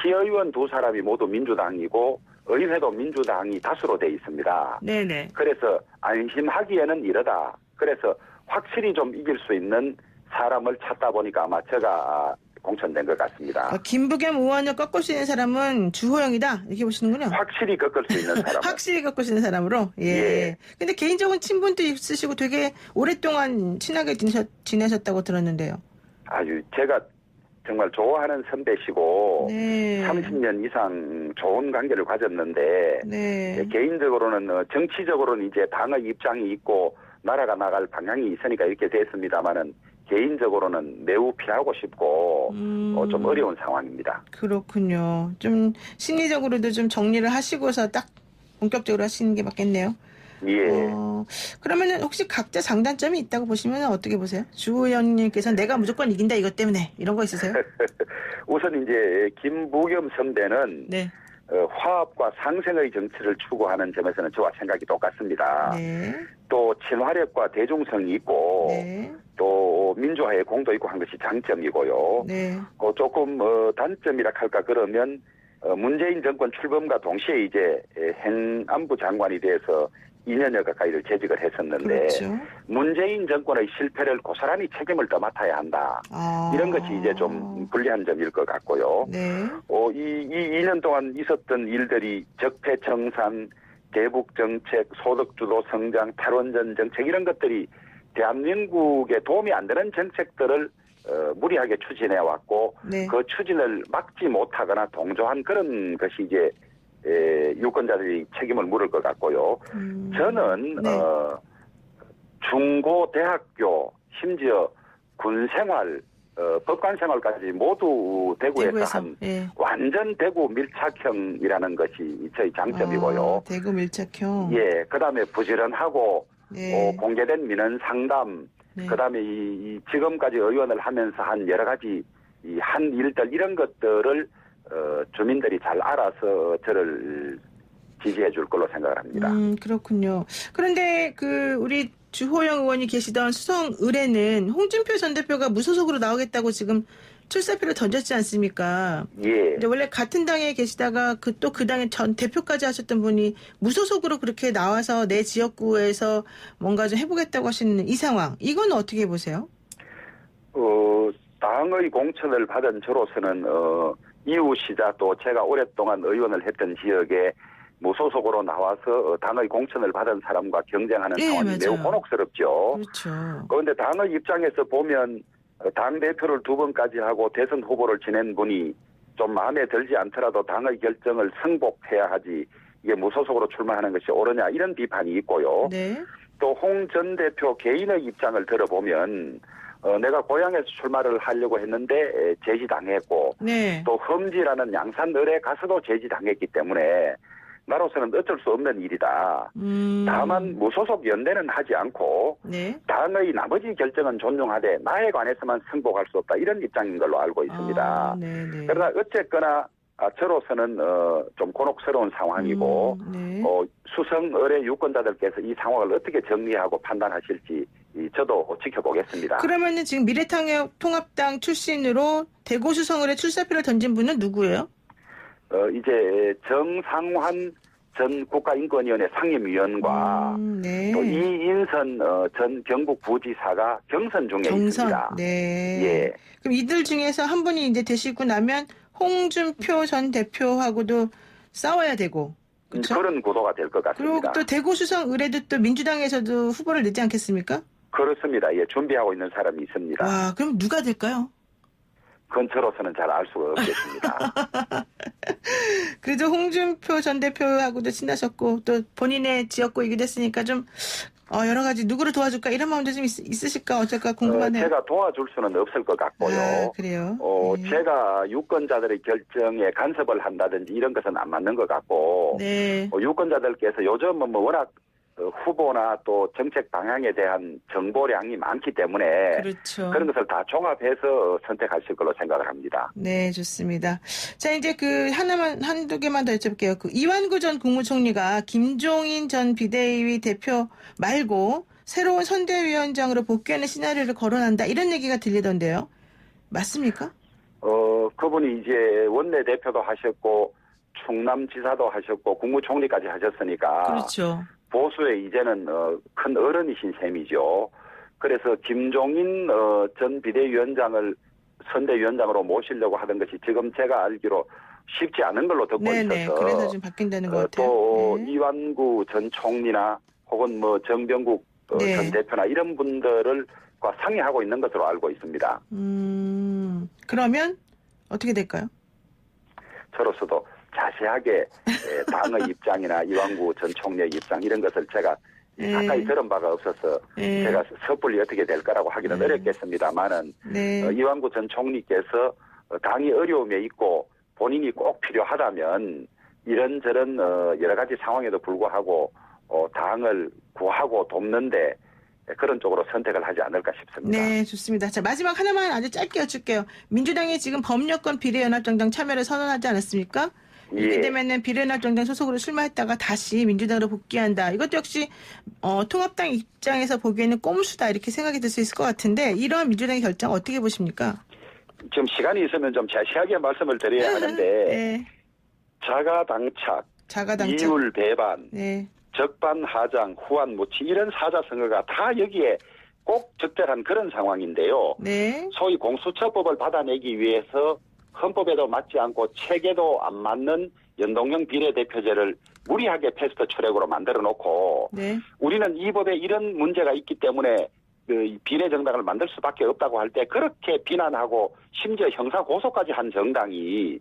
시의원 두 사람이 모두 민주당이고 의회도 민주당이 다수로 돼 있습니다. 네네. 그래서 안심하기에는 이르다. 그래서 확실히 좀 이길 수 있는 사람을 찾다 보니까 아마 제가 공천된 것 같습니다. 김부겸 의원을 꺾을 수 있는 사람은 주호영이다 이렇게 보시는군요. 확실히 꺾을 수 있는 사람. 확실히 꺾을 수 있는 사람으로. 예. 예. 근데 개인적인 친분도 있으시고 되게 오랫동안 친하게 지내셨다고 들었는데요. 아주 제가 정말 좋아하는 선배시고 네. 30년 이상 좋은 관계를 가졌는데 네. 개인적으로는 정치적으로는 이제 당의 입장이 있고 나라가 나갈 방향이 있으니까 이렇게 됐습니다만은 개인적으로는 매우 피하고 싶고 좀 어려운 상황입니다. 그렇군요. 좀 심리적으로도 좀 정리를 하시고서 딱 본격적으로 하시는 게 맞겠네요. 예. 그러면은 혹시 각자 장단점이 있다고 보시면 어떻게 보세요? 주호영님께서는 내가 무조건 이긴다 이것 때문에 이런 거 있으세요? 우선 이제 김부겸 선배는 네. 화합과 상생의 정치를 추구하는 점에서는 저와 생각이 똑같습니다. 네. 또 친화력과 대중성이 있고 네. 또 민주화에 공도 있고 한 것이 장점이고요. 네. 조금 단점이라 할까 그러면 문재인 정권 출범과 동시에 이제 행안부 장관이 돼서 2년여 가까이를 재직을 했었는데 그렇죠. 문재인 정권의 실패를 고스란히 책임을 떠맡아야 한다. 이런 것이 이제 좀 불리한 점일 것 같고요. 네. 이 2년 동안 있었던 일들이 적폐청산, 대북정책, 소득주도 성장, 탈원전 정책 이런 것들이 대한민국에 도움이 안 되는 정책들을 무리하게 추진해왔고 네. 그 추진을 막지 못하거나 동조한 그런 것이 이제 유권자들이 책임을 물을 것 같고요. 저는 네. 중고, 대학교, 심지어 군생활, 법관생활까지 모두 대구에서 한 예. 완전 대구 밀착형이라는 것이 저희 장점이고요. 대구 밀착형. 예, 그다음에 부지런하고 네. 공개된 민원 상담, 네. 그다음에 이 지금까지 의원을 하면서 한 여러 가지 한 일들 이런 것들을 주민들이 잘 알아서 저를 지지해 줄 걸로 생각을 합니다. 그렇군요. 그런데 우리 주호영 의원이 계시던 수성 의뢰는 홍준표 전 대표가 무소속으로 나오겠다고 지금 출사표를 던졌지 않습니까? 예. 근데 원래 같은 당에 계시다가 또 그 당의 전 대표까지 하셨던 분이 무소속으로 그렇게 나와서 내 지역구에서 뭔가 좀 해보겠다고 하시는 이 상황, 이건 어떻게 보세요? 당의 공천을 받은 저로서는 이웃이자 또 제가 오랫동안 의원을 했던 지역에 무소속으로 나와서 당의 공천을 받은 사람과 경쟁하는 예, 상황이 맞아요. 매우 곤혹스럽죠. 그렇죠. 그런데 당의 입장에서 보면 당 대표를 2번까지 하고 대선 후보를 지낸 분이 좀 마음에 들지 않더라도 당의 결정을 승복해야 하지 이게 무소속으로 출마하는 것이 옳으냐 이런 비판이 있고요. 네. 또 홍 전 대표 개인의 입장을 들어보면 내가 고향에서 출마를 하려고 했는데 제지당했고 네. 또 험지라는 양산을에 가서도 제지당했기 때문에 나로서는 어쩔 수 없는 일이다. 다만 무소속 연대는 하지 않고 네. 당의 나머지 결정은 존중하되 나에 관해서만 승복할 수 없다. 이런 입장인 걸로 알고 있습니다. 네네. 그러나 어쨌거나 저로서는 좀 곤혹스러운 상황이고 네. 수성 의뢰 유권자들께서 이 상황을 어떻게 정리하고 판단하실지 저도 지켜보겠습니다. 그러면은 지금 미래통합당 출신으로 대구 수성을에 출사표를 던진 분은 누구예요? 이제 정상환 전 국가인권위원회 상임위원과 네. 또 이인선 전 경북 부지사가 경선 중에 있습니다. 네. 예. 그럼 이들 중에서 한 분이 이제 되시고 나면 홍준표 전 대표하고도 싸워야 되고. 그렇죠? 그런 구도가 될 것 그리고 같습니다. 또 대구 수성 의뢰도 또 민주당에서도 후보를 내지 않겠습니까? 그렇습니다. 예, 준비하고 있는 사람이 있습니다. 와, 그럼 누가 될까요? 그건 저로서는 잘 알 수가 없겠습니다. 그래도 홍준표 전 대표하고도 친하셨고 또 본인의 지역구이기도 했으니까 좀 여러 가지 누구를 도와줄까 이런 마음도 좀 있으실까 어쩔까 궁금하네요. 제가 도와줄 수는 없을 것 같고요. 아, 그래요? 네. 제가 유권자들의 결정에 간섭을 한다든지 이런 것은 안 맞는 것 같고 네. 유권자들께서 요즘은 워낙 후보나 또 정책 방향에 대한 정보량이 많기 때문에 그렇죠. 그런 것을 다 종합해서 선택하실 걸로 생각을 합니다. 네, 좋습니다. 자, 이제 한두 개만 더 여쭤볼게요. 이완구 전 국무총리가 김종인 전 비대위 대표 말고 새로운 선대위원장으로 복귀하는 시나리오를 거론한다. 이런 얘기가 들리던데요. 맞습니까? 그분이 이제 원내대표도 하셨고 충남지사도 하셨고 국무총리까지 하셨으니까 그렇죠. 보수의 이제는 큰 어른이신 셈이죠. 그래서 김종인 전 비대위원장을 선대위원장으로 모시려고 하던 것이 지금 제가 알기로 쉽지 않은 걸로 듣고 네네. 있어서 그래서 좀 바뀐다는 것 같아요. 또 네. 이완구 전 총리나 혹은 정병국 네. 전 대표나 이런 분들과 상의하고 있는 것으로 알고 있습니다. 그러면 어떻게 될까요? 저로서도 자세하게 당의 입장이나 이완구 전 총리의 입장 이런 것을 제가 가까이 들은 바가 없어서 제가 섣불리 어떻게 될까라고 하기는 어렵겠습니다만은 이완구 전 총리께서 당이 어려움에 있고 본인이 꼭 필요하다면 이런저런 여러 가지 상황에도 불구하고 당을 구하고 돕는데 그런 쪽으로 선택을 하지 않을까 싶습니다. 네, 좋습니다. 자, 마지막 하나만 아주 짧게 여쭐게요. 민주당이 지금 범여권 비례연합정당 참여를 선언하지 않았습니까? 이렇게 되면은 비례연합정당 소속으로 출마했다가 다시 민주당으로 복귀한다. 이것도 역시 통합당 입장에서 보기에는 꼼수다 이렇게 생각이 들 수 있을 것 같은데 이러한 민주당의 결정 어떻게 보십니까? 지금 시간이 있으면 좀 자세하게 말씀을 드려야 하는데 네. 자가당착, 이율 배반, 네. 적반하장, 후한무치 이런 사자성어가 다 여기에 꼭 적절한 그런 상황인데요. 네. 소위 공수처법을 받아내기 위해서 헌법에도 맞지 않고 체계도 안 맞는 연동형 비례대표제를 무리하게 패스트 트랙으로 만들어 놓고 네. 우리는 이 법에 이런 문제가 있기 때문에 그 비례정당을 만들 수밖에 없다고 할 때 그렇게 비난하고 심지어 형사고소까지 한 정당이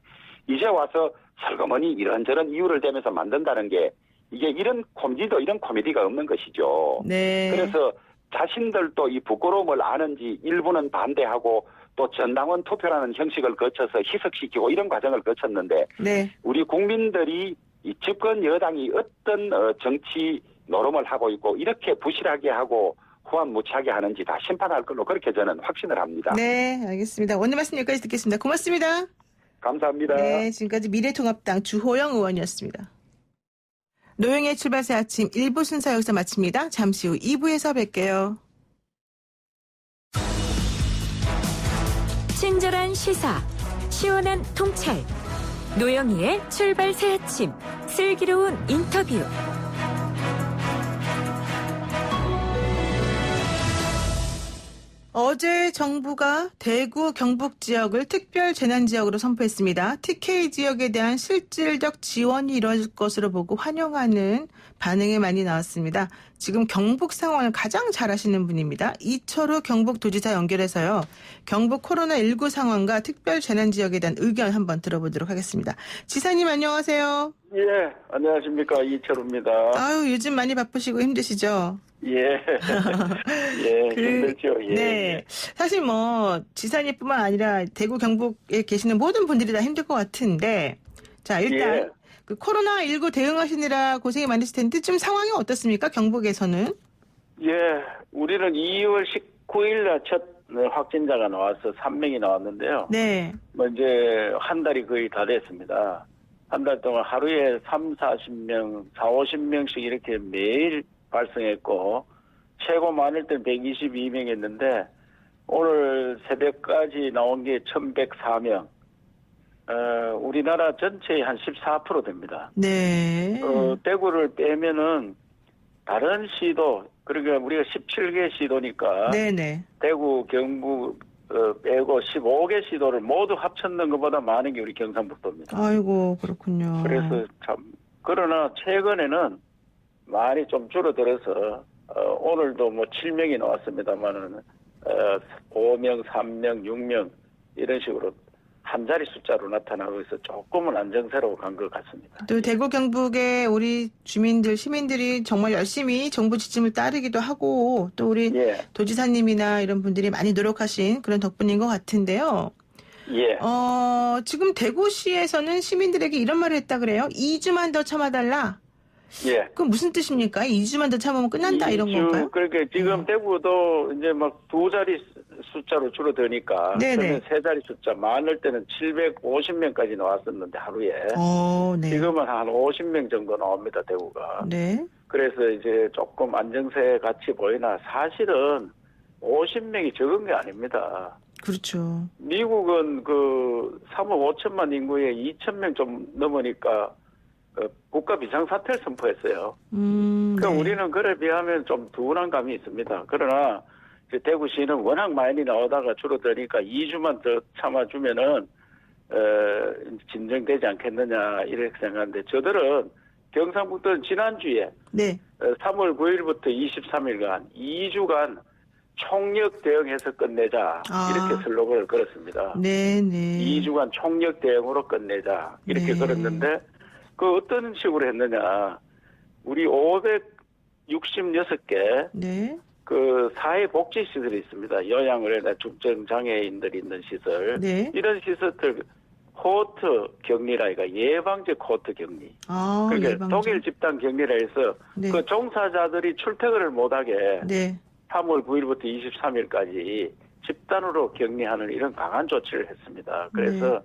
이제 와서 설거머니 이런저런 이유를 대면서 만든다는 게 이게 이런 코미디가 없는 것이죠. 네. 그래서 자신들도 이 부끄러움을 아는지 일부는 반대하고 또 전당원 투표라는 형식을 거쳐서 희석시키고 이런 과정을 거쳤는데 네. 우리 국민들이 이 집권 여당이 어떤 정치 노름을 하고 있고 이렇게 부실하게 하고 후한무치하게 하는지 다 심판할 걸로 그렇게 저는 확신을 합니다. 네, 알겠습니다. 오늘 말씀 여기까지 듣겠습니다. 고맙습니다. 감사합니다. 네, 지금까지 미래통합당 주호영 의원이었습니다. 노영의 출발새 아침 1부 순서 여기서 마칩니다. 잠시 후 2부에서 뵐게요. 친절한 시사, 시원한 통찰, 노영희의 출발 새 아침, 슬기로운 인터뷰. 어제 정부가 대구 경북 지역을 특별 재난 지역으로 선포했습니다. TK 지역에 대한 실질적 지원이 이루어질 것으로 보고 환영하는 반응이 많이 나왔습니다. 지금 경북 상황을 가장 잘 아시는 분입니다. 이철우 경북도지사 연결해서요. 경북 코로나19 상황과 특별 재난 지역에 대한 의견 한번 들어보도록 하겠습니다. 지사님 안녕하세요. 예, 안녕하십니까. 이철우입니다. 아유, 요즘 많이 바쁘시고 힘드시죠? 예. 예, 힘들죠. 예. 네. 사실 지사님뿐만 아니라 대구 경북에 계시는 모든 분들이 다 힘들 것 같은데, 자, 일단, 예. 그 코로나19 대응하시느라 고생이 많으실 텐데, 좀 상황이 어떻습니까? 경북에서는? 예, 우리는 2월 19일 날 첫 확진자가 나와서 3명이 나왔는데요. 네. 이제 한 달이 거의 다 됐습니다. 한 달 동안 하루에 40-40명, 40-50명씩 이렇게 매일 발생했고, 최고 많을 때는 122명이었는데, 오늘 새벽까지 나온 게 1104명. 우리나라 전체의 한 14% 됩니다. 네. 대구를 빼면은 다른 시도, 그러니까 우리가 17개 시도니까 네네. 대구, 경북 빼고 15개 시도를 모두 합쳤는 것보다 많은 게 우리 경상북도입니다. 아이고, 그렇군요. 그래서 참, 그러나 최근에는 많이 좀 줄어들어서 오늘도 7명이 나왔습니다만은 5명, 3명, 6명 이런 식으로 한 자리 숫자로 나타나고 있어 조금은 안정세로 간 것 같습니다. 또 대구 경북의 우리 주민들, 시민들이 정말 열심히 정부 지침을 따르기도 하고 또 우리 예. 도지사님이나 이런 분들이 많이 노력하신 그런 덕분인 것 같은데요. 예. 지금 대구시에서는 시민들에게 이런 말을 했다 그래요. 2주만 더 참아달라. 예. 그럼 무슨 뜻입니까? 2주만 더 참으면 끝난다 이런 건가요? 그러니까 지금 대구도 이제 막 두 자리 숫자로 줄어드니까 네네. 세 자리 숫자 많을 때는 750명까지 나왔었는데 하루에 네. 지금은 한 50명 정도 나옵니다 대구가. 네. 그래서 이제 조금 안정세 같이 보이나 사실은 50명이 적은 게 아닙니다. 그렇죠. 미국은 3억 5천만 인구에 2,000명 좀 넘으니까 국가 비상사태를 선포했어요. 그러니까 네. 우리는 그에 비하면 좀 둔한 감이 있습니다. 그러나 이제 대구시는 워낙 많이 나오다가 줄어드니까 2주만 더 참아주면은 진정되지 않겠느냐 이렇게 생각하는데 저들은 경상북도는 지난주에 네. 3월 9일부터 23일간 2주간 총력 대응해서 끝내자 이렇게 슬로건을 걸었습니다. 네네. 2주간 총력 대응으로 끝내자 이렇게 네. 걸었는데 그 어떤 식으로 했느냐. 우리 566개 네. 사회복지시설이 있습니다. 요양의료나 중증장애인들이 있는 시설. 네. 이런 시설들 코호트 격리라니까 예방적 코호트 격리. 그러니까 예방적. 독일 집단 격리라 해서 네. 그 종사자들이 출퇴근을 못하게 네. 3월 9일부터 23일까지 집단으로 격리하는 이런 강한 조치를 했습니다. 그래서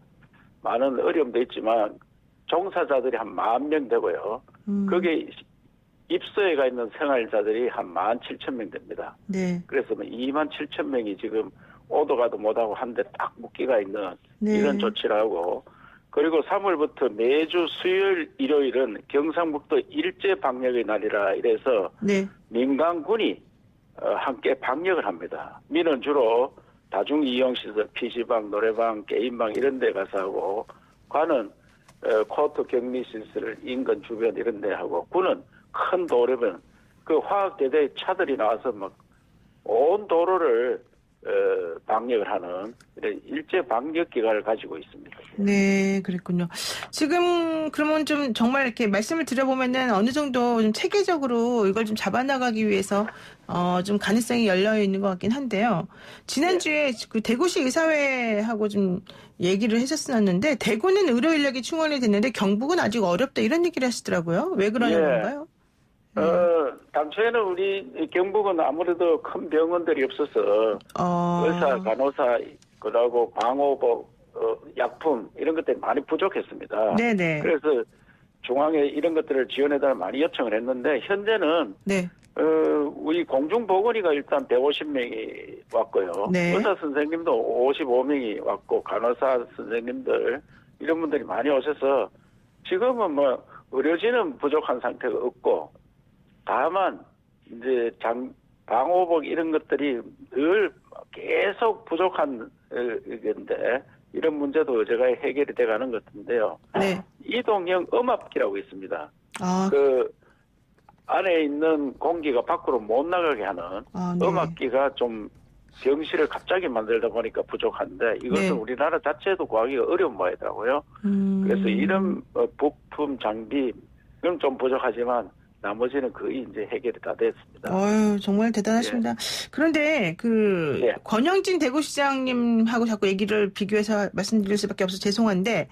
많은 어려움도 있지만 종사자들이 한 10,000명 되고요. 거기에 입소에 가 있는 생활자들이 한 17,000명 됩니다. 네. 그래서 27,000명이 지금 오도 가도 못하고 한 대 딱 묶기가 있는 네. 이런 조치를 하고 그리고 3월부터 매주 수요일, 일요일은 경상북도 일제 방역의 날이라 이래서 네. 민간군이 함께 방역을 합니다. 민은 주로 다중이용시설, PC방, 노래방, 게임방 이런 데 가서 하고 관은 코호트 격리시설 인근 주변 이런 데 하고 군은 큰 도로면 그 화학대대 차들이 나와서 막 온 도로를 방역을 하는 이런 일제 방역 기간을 가지고 있습니다. 네, 그랬군요. 지금 그러면 좀 정말 이렇게 말씀을 드려보면은 어느 정도 좀 체계적으로 이걸 좀 잡아나가기 위해서 좀 가능성이 열려 있는 것 같긴 한데요. 지난주에 그 대구시 의사회하고 좀 얘기를 했었었는데 대구는 의료 인력이 충원이 됐는데 경북은 아직 어렵다 이런 얘기를 하시더라고요. 왜 그러는 건가요? 당초에는 우리 경북은 아무래도 큰 병원들이 없어서 의사, 간호사, 그러고 방호복, 약품 이런 것들이 많이 부족했습니다. 네네. 그래서 중앙에 이런 것들을 지원해달라 많이 요청을 했는데 현재는 네. 우리 공중보건의가 일단 150명이 왔고요. 네. 의사 선생님도 55명이 왔고, 간호사 선생님들, 이런 분들이 많이 오셔서 지금은 뭐, 의료진은 부족한 상태가 없고, 다만, 이제 방호복 이런 것들이 늘 계속 부족한 건데, 이런 문제도 제가 해결이 돼 가는 것 같은데요. 네. 이동형 음압기라고 있습니다. 아, 그 안에 있는 공기가 밖으로 못 나가게 하는 네. 음압기가 좀 병실을 갑자기 만들다 보니까 부족한데 이것은 네. 우리나라 자체도 구하기가 어려운 모양이더라고요. 그래서 이런 부품 장비는 좀 부족하지만 나머지는 거의 이제 해결이 다 됐습니다. 어유 정말 대단하십니다. 그런데 그 예. 권영진 대구시장님하고 자꾸 얘기를 비교해서 말씀드릴 수밖에 없어서 죄송한데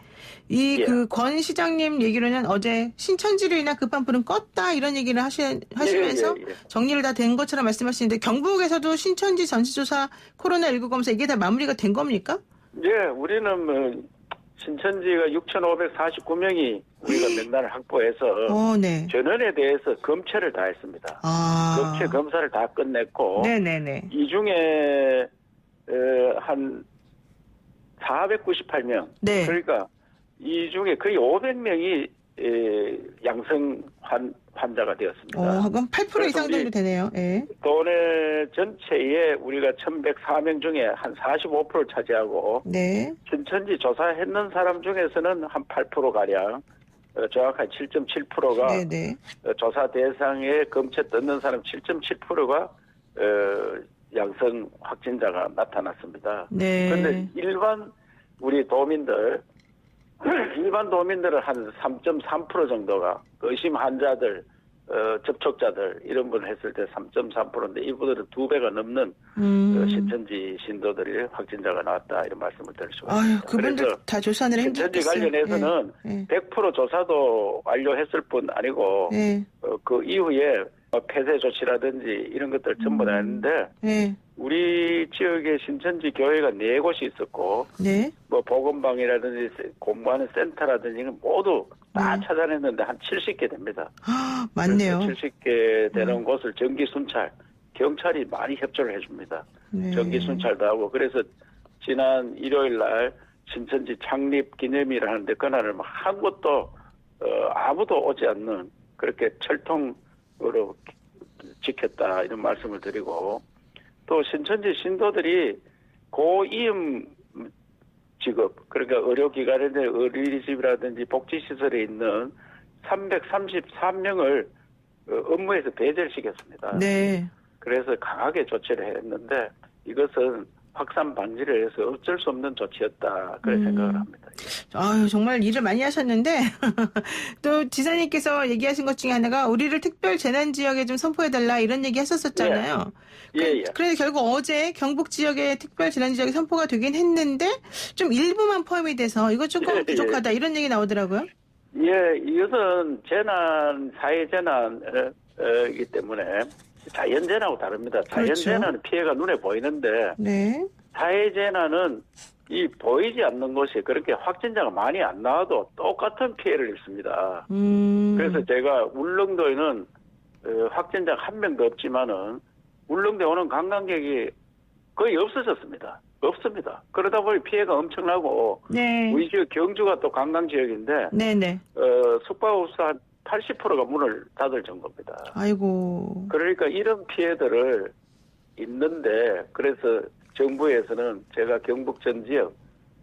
이 예. 그 권 시장님 얘기로는 어제 신천지로 인한 급한 불은 껐다 이런 얘기를 하시면서 예. 정리를 다 된 것처럼 말씀하시는데 경북에서도 신천지 전수조사 코로나19 검사 이게 다 마무리가 된 겁니까? 예, 우리는 뭐 신천지가 6,549명이 우리가 명단을 확보해서 네. 전원에 대해서 검체를 다 했습니다. 검체 검사를 다 끝냈고 네네네. 이 중에 한 498명 네. 그러니까 이 중에 거의 500명이 양성 환자가 되었습니다. 그럼 8% 이상 정도 되네요. 예. 도내 전체에 우리가 1,104명 중에 한 45%를 차지하고 네. 신천지 조사했는 사람 중에서는 한 8%가량 정확한 7.7%가 네네. 조사 대상에 검체 떴는 사람 7.7%가 양성 확진자가 나타났습니다. 네. 그런데 일반 우리 도민들 일반 도민들은 한 3.3% 정도가 의심 환자들 접촉자들 이런 분을 했을 때 3.3%인데 이분들은 2배가 넘는 신천지 신도들이 확진자가 나왔다 이런 말씀을 드릴 수가 있습니다. 그분들 그래서 다 조사는 신천지 힘들겠어요. 관련해서는 100% 조사도 완료했을 뿐 아니고 그 이후에 폐쇄 조치라든지 이런 것들 전부 다 했는데 우리 지역에 신천지 교회가 4곳이 있었고 네. 뭐 보건방이라든지 공부하는 센터라든지 이런 모두 다 찾아냈는데 한 70개 됩니다. 맞네요. 70개 되는 곳을 전기 순찰, 경찰이 많이 협조를 해줍니다. 네. 전기 순찰도 하고 그래서 지난 일요일 날 신천지 창립 기념일을 하는데 그날을 한 곳도 아무도 오지 않는 그렇게 철통으로 지켰다 이런 말씀을 드리고 또 신천지 신도들이 고위험 직업 그러니까 의료기관이라든지 어린이집이라든지 복지시설에 있는 333명을 업무에서 배제를 시켰습니다. 네. 그래서 강하게 조치를 했는데 이것은 확산 방지를 해서 어쩔 수 없는 조치였다 그런 생각을 합니다. 아유 정말 일을 많이 하셨는데 또 지사님께서 얘기하신 것 중에 하나가 우리를 특별 재난 지역에 좀 선포해달라 이런 얘기 했었잖아요. 예. 그래서 결국 어제 경북 지역에 특별 재난 지역이 선포가 되긴 했는데 좀 일부만 포함이 돼서 이거 조금 부족하다 이런 얘기 나오더라고요. 예, 이것은 재난 사회재난이기 때문에 자연재난하고 다릅니다. 자연재난은 피해가 눈에 보이는데 네. 사회재난은 이 보이지 않는 곳이 그렇게 확진자가 많이 안 나와도 똑같은 피해를 입습니다. 그래서 제가 울릉도에는 확진자가 한 명도 없지만은 울릉도에 오는 관광객이 거의 없어졌습니다. 없습니다. 그러다 보니 피해가 엄청나고 네. 우리 지역 경주가 또 관광지역인데 네네. 숙박업소 한 80%가 문을 닫을 정도입니다. 아이고. 그러니까 이런 피해들을 있는데 그래서 정부에서는 제가 경북 전 지역,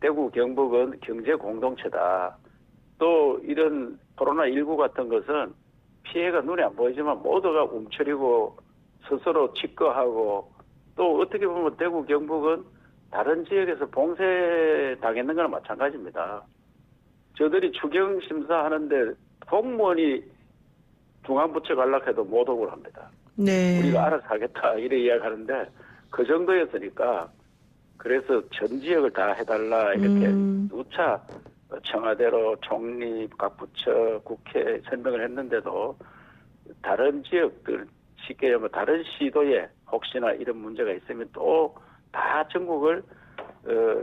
대구 경북은 경제 공동체다. 또 이런 코로나19 같은 것은 피해가 눈에 안 보이지만 모두가 움츠리고 스스로 직거하고 또 어떻게 보면 대구 경북은 다른 지역에서 봉쇄 당했는 거나 마찬가지입니다. 저들이 추경 심사하는데 공무원이 중앙부처 연락해도 못 오고 합니다. 네. 우리가 알아서 하겠다 이래 이야기하는데 그 정도였으니까 그래서 전 지역을 다 해달라 이렇게 누차 청와대로 총리, 각 부처, 국회 설명을 했는데도 다른 지역들 쉽게 얘기하면 다른 시도에 혹시나 이런 문제가 있으면 또 다 전국을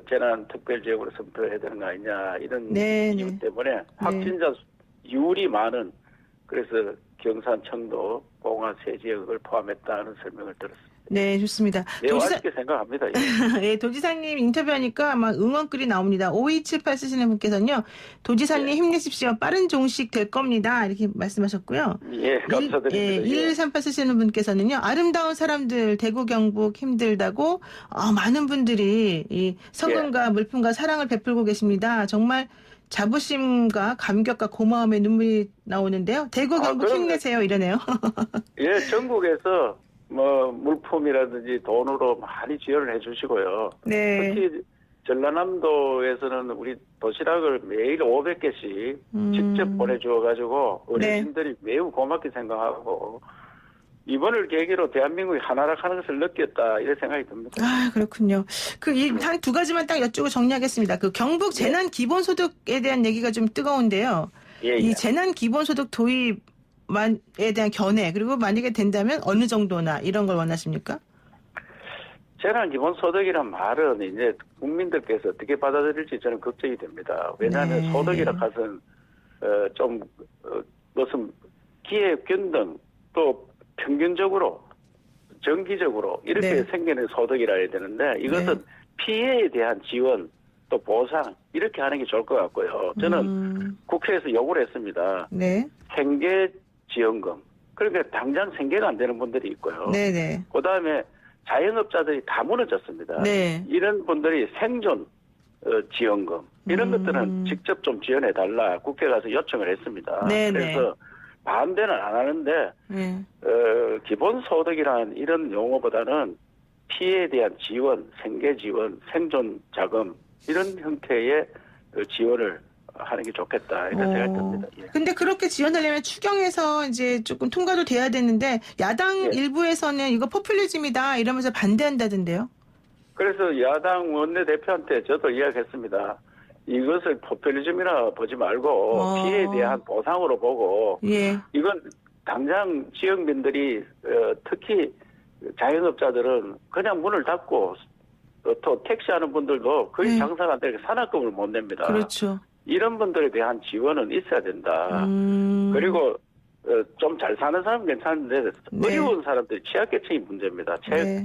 재난특별지역으로 선포해야 되는 거 아니냐 이런 이유 때문에 확진자 율이 많은 그래서 경산청도 봉화 세 지역을 포함했다는 설명을 들었습니다. 네, 좋습니다. 매우 아쉽게 생각합니다. 예. 예, 도지사님 인터뷰하니까 막 응원글이 나옵니다. 5278 쓰시는 분께서는요. 도지사님 힘내십시오. 빠른 종식 될 겁니다. 이렇게 말씀하셨고요. 예, 감사드립니다. 1138 쓰시는 분께서는요. 아름다운 사람들 대구 경북 힘들다고 많은 분들이 이 성금과 물품과 사랑을 베풀고 계십니다. 정말 자부심과 감격과 고마움의 눈물이 나오는데요. 대구 경북 힘내세요 이러네요. 예, 전국에서 뭐 물품이라든지 돈으로 많이 지원을 해주시고요. 네. 특히 전라남도에서는 우리 도시락을 매일 500개씩 직접 보내주어가지고 어르신들이 매우 고맙게 생각하고 이번을 계기로 대한민국이 하나락하는 것을 느꼈다 이런 생각이 듭니다. 아, 그렇군요. 한 두 가지만 딱 여쭈고 정리하겠습니다. 경북 재난 기본소득에 대한 얘기가 좀 뜨거운데요. 예, 이 재난 기본소득 도입에 대한 견해 그리고 만약에 된다면 어느 정도나 이런 걸 원하십니까? 재난 기본소득이란 말은 이제 국민들께서 어떻게 받아들일지 저는 걱정이 됩니다. 왜냐하면 네. 소득이라 것은 무슨 기회 균등 또 평균적으로 정기적으로 이렇게 네. 생기는 소득이라 해야 되는데 이것은 피해에 대한 지원 또 보상 이렇게 하는 게 좋을 것 같고요. 저는 국회에서 요구를 했습니다. 네. 생계지원금. 그러니까 당장 생계가 안 되는 분들이 있고요. 네네. 그다음에 자영업자들이 다 무너졌습니다. 네. 이런 분들이 생존 지원금 이런 것들은 직접 좀 지원해달라 국회 가서 요청을 했습니다. 네네. 그래서 반대는 안 하는데 네. 기본소득이라는 이런 용어보다는 피해에 대한 지원, 생계 지원, 생존 자금 이런 형태의 지원을 하는 게 좋겠다 이런 생각이 듭니다. 예. 근데 그렇게 지원하려면 추경에서 이제 조금 통과도 돼야 되는데 야당 일부에서는 이거 포퓰리즘이다 이러면서 반대한다던데요. 그래서 야당 원내대표한테 저도 이야기했습니다. 이것을 포퓰리즘이라 보지 말고 피해에 대한 보상으로 보고 예. 이건 당장 지역민들이 특히 자영업자들은 그냥 문을 닫고 또 택시하는 분들도 거의 장사가 안 되니까 산학금을 못 냅니다. 그렇죠. 이런 분들에 대한 지원은 있어야 된다. 그리고 좀 잘 사는 사람은 괜찮은데 어려운 사람들이 취약계층이 문제입니다.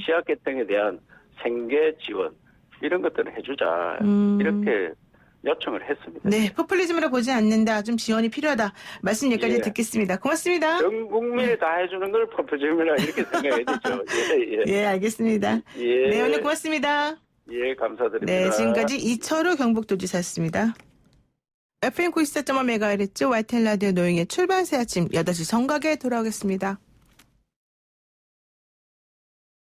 취약계층에 대한 생계 지원 이런 것들은 해주자 이렇게 요청을 했습니다. 네, 포퓰리즘으로 보지 않는다. 좀 지원이 필요하다. 말씀 여기까지 듣겠습니다. 고맙습니다. 전 국민이 다 해주는 걸 포퓰리즘이라 이렇게 생각해야 되죠. 예, 알겠습니다. 예. 네, 오늘 고맙습니다. 예, 감사드립니다. 네, 지금까지 이철우 경북도지사였습니다. FM 94.5MHz YTN 라디오 노영의 출발 새 아침 8시 정각에 돌아오겠습니다.